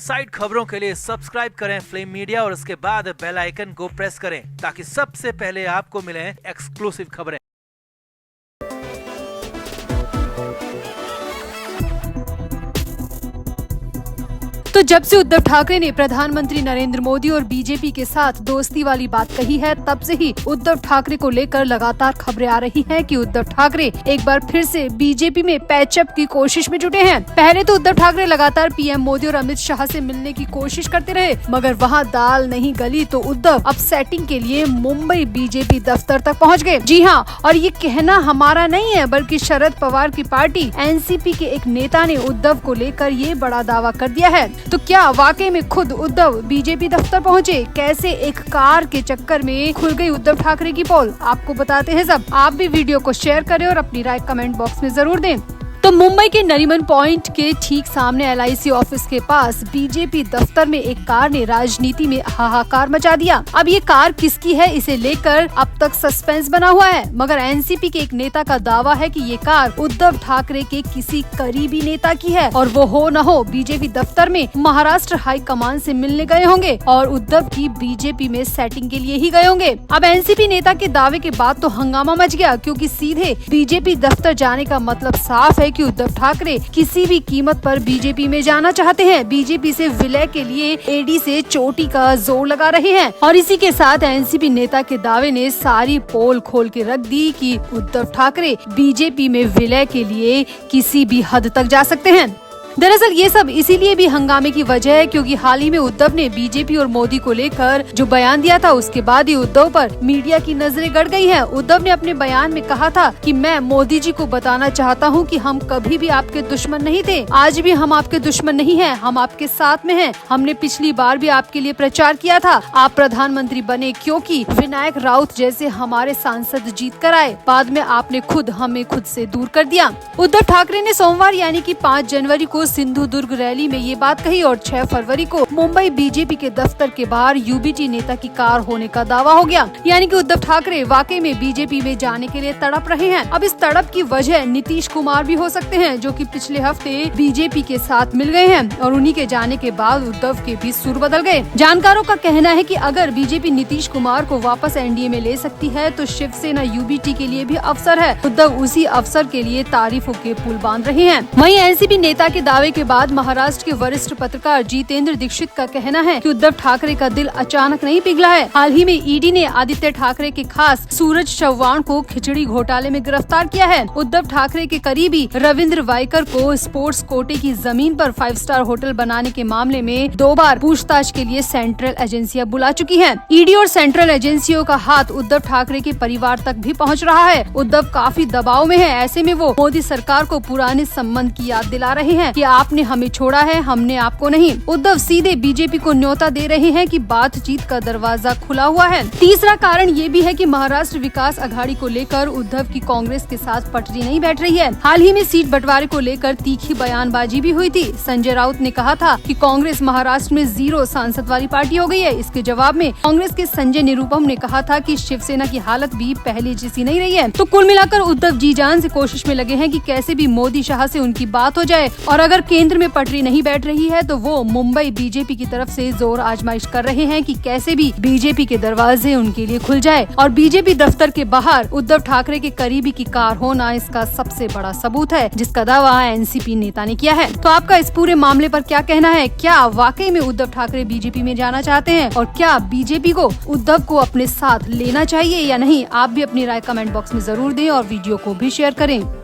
Side खबरों के लिए सब्सक्राइब करें फ्लेम मीडिया और उसके बाद बेल आइकन को प्रेस करें ताकि सबसे पहले आपको मिले एक्सक्लूसिव खबरें। तो जब से उद्धव ठाकरे ने प्रधानमंत्री नरेंद्र मोदी और बीजेपी के साथ दोस्ती वाली बात कही है, तब से ही उद्धव ठाकरे को लेकर लगातार खबरें आ रही हैं कि उद्धव ठाकरे एक बार फिर से बीजेपी में पैचअप की कोशिश में जुटे हैं। पहले तो उद्धव ठाकरे लगातार पीएम मोदी और अमित शाह से मिलने की कोशिश करते रहे, मगर वहां दाल नहीं गली तो उद्धव अब सेटिंग के लिए मुंबई बीजेपी दफ्तर तक पहुँच गए। जी हाँ, और ये कहना हमारा नहीं है बल्कि शरद पवार की पार्टी एनसीपी के एक नेता ने उद्धव को लेकर ये बड़ा दावा कर दिया है। तो क्या वाकई में खुद उद्धव बीजेपी दफ्तर पहुंचे? कैसे एक कार के चक्कर में खुल गई उद्धव ठाकरे की पोल? आपको बताते हैं सब। आप भी वीडियो को शेयर करें और अपनी राय कमेंट बॉक्स में जरूर दें। तो मुंबई के नरीमन पॉइंट के ठीक सामने एलआईसी ऑफिस के पास बीजेपी दफ्तर में एक कार ने राजनीति में हाहाकार मचा दिया। अब ये कार किसकी है, इसे लेकर अब तक सस्पेंस बना हुआ है, मगर एनसीपी के एक नेता का दावा है कि ये कार उद्धव ठाकरे के किसी करीबी नेता की है और वो हो न हो बीजेपी दफ्तर में महाराष्ट्र हाई कमान से मिलने गए होंगे और उद्धव की बीजेपी में सेटिंग के लिए ही गए होंगे। अब एनसीपी नेता के दावे के बाद तो हंगामा मच गया, क्योंकि सीधे बीजेपी दफ्तर जाने का मतलब साफ है कि उद्धव ठाकरे किसी भी कीमत पर बीजेपी में जाना चाहते हैं। बीजेपी से विलय के लिए एडी से चोटी का जोर लगा रहे हैं और इसी के साथ एनसीपी नेता के दावे ने सारी पोल खोल के रख दी कि उद्धव ठाकरे बीजेपी में विलय के लिए किसी भी हद तक जा सकते हैं। दरअसल ये सब इसीलिए भी हंगामे की वजह है क्योंकि हाल ही में उद्धव ने बीजेपी और मोदी को लेकर जो बयान दिया था, उसके बाद ही उद्धव पर मीडिया की नजरें गड़ गई हैं। उद्धव ने अपने बयान में कहा था कि मैं मोदी जी को बताना चाहता हूं कि हम कभी भी आपके दुश्मन नहीं थे, आज भी हम आपके दुश्मन नहीं हैं, हम आपके साथ में हैं। हमने पिछली बार भी आपके लिए प्रचार किया था, आप प्रधानमंत्री बने क्योंकि विनायक राउत जैसे हमारे सांसद जीत कर आए, बाद में आपने हमें खुद से दूर कर दिया। उद्धव ठाकरे ने सोमवार यानी कि 5 जनवरी को सिंधु दुर्ग रैली में ये बात कही और 6 फरवरी को मुंबई बीजेपी के दफ्तर के बाहर यूबीटी नेता की कार होने का दावा हो गया। यानी कि उद्धव ठाकरे वाकई में बीजेपी में जाने के लिए तड़प रहे हैं। अब इस तड़प की वजह नीतीश कुमार भी हो सकते हैं, जो कि पिछले हफ्ते बीजेपी के साथ मिल गए हैं और उन्हीं के जाने के बाद उद्धव के भी सुर बदल गए। जानकारों का कहना है कि अगर बीजेपी नीतीश कुमार को वापस एनडीए में ले सकती है तो शिवसेना यूबीटी के लिए भी अवसर है। उद्धव उसी अवसर के लिए तारीफों के पुल बांध रहे हैं। वहीं एनसीपी नेता के दावे के बाद महाराष्ट्र के वरिष्ठ पत्रकार जितेंद्र दीक्षित का कहना है कि उद्धव ठाकरे का दिल अचानक नहीं पिघला है। हाल ही में ईडी ने आदित्य ठाकरे के खास सूरज चव्हाण को खिचड़ी घोटाले में गिरफ्तार किया है। उद्धव ठाकरे के करीबी रविंद्र वाइकर को स्पोर्ट्स कोटे की जमीन पर 5 स्टार होटल बनाने के मामले में 2 बार पूछताछ के लिए सेंट्रल एजेंसियां बुला चुकी हैं। ईडी और सेंट्रल एजेंसियों का हाथ उद्धव ठाकरे के परिवार तक भी पहुँच रहा है। उद्धव काफी दबाव में है, ऐसे में वो मोदी सरकार को पुराने संबंध की याद दिला रहे हैं कि आपने हमें छोड़ा है, हमने आपको नहीं। उद्धव सीधे बीजेपी को न्योता दे रहे हैं कि बातचीत का दरवाजा खुला हुआ है। तीसरा कारण ये भी है कि महाराष्ट्र विकास अघाड़ी को लेकर उद्धव की कांग्रेस के साथ पटरी नहीं बैठ रही है। हाल ही में सीट बंटवारे को लेकर तीखी बयानबाजी भी हुई थी। संजय राउत ने कहा था कि कांग्रेस महाराष्ट्र में 0 सांसद वाली पार्टी हो गई है। इसके जवाब में कांग्रेस के संजय निरुपम ने कहा था कि शिवसेना की हालत भी पहले जैसी नहीं रही है। तो कुल मिलाकर उद्धव जी जान से कोशिश में लगे हैं कि कैसे भी मोदी शाह से उनकी बात हो जाए और अगर केंद्र में पटरी नहीं बैठ रही है तो वो मुंबई बीजेपी की तरफ से जोर आजमाइश कर रहे हैं कि कैसे भी बीजेपी के दरवाजे उनके लिए खुल जाए। और बीजेपी दफ्तर के बाहर उद्धव ठाकरे के करीबी की कार होना इसका सबसे बड़ा सबूत है, जिसका दावा एनसीपी नेता ने किया है। तो आपका इस पूरे मामले पर क्या कहना है? क्या वाकई में उद्धव ठाकरे बीजेपी में जाना चाहते हैं और क्या बीजेपी को उद्धव को अपने साथ लेना चाहिए या नहीं? आप भी अपनी राय कमेंट बॉक्स में जरूर दें और वीडियो को भी शेयर करें।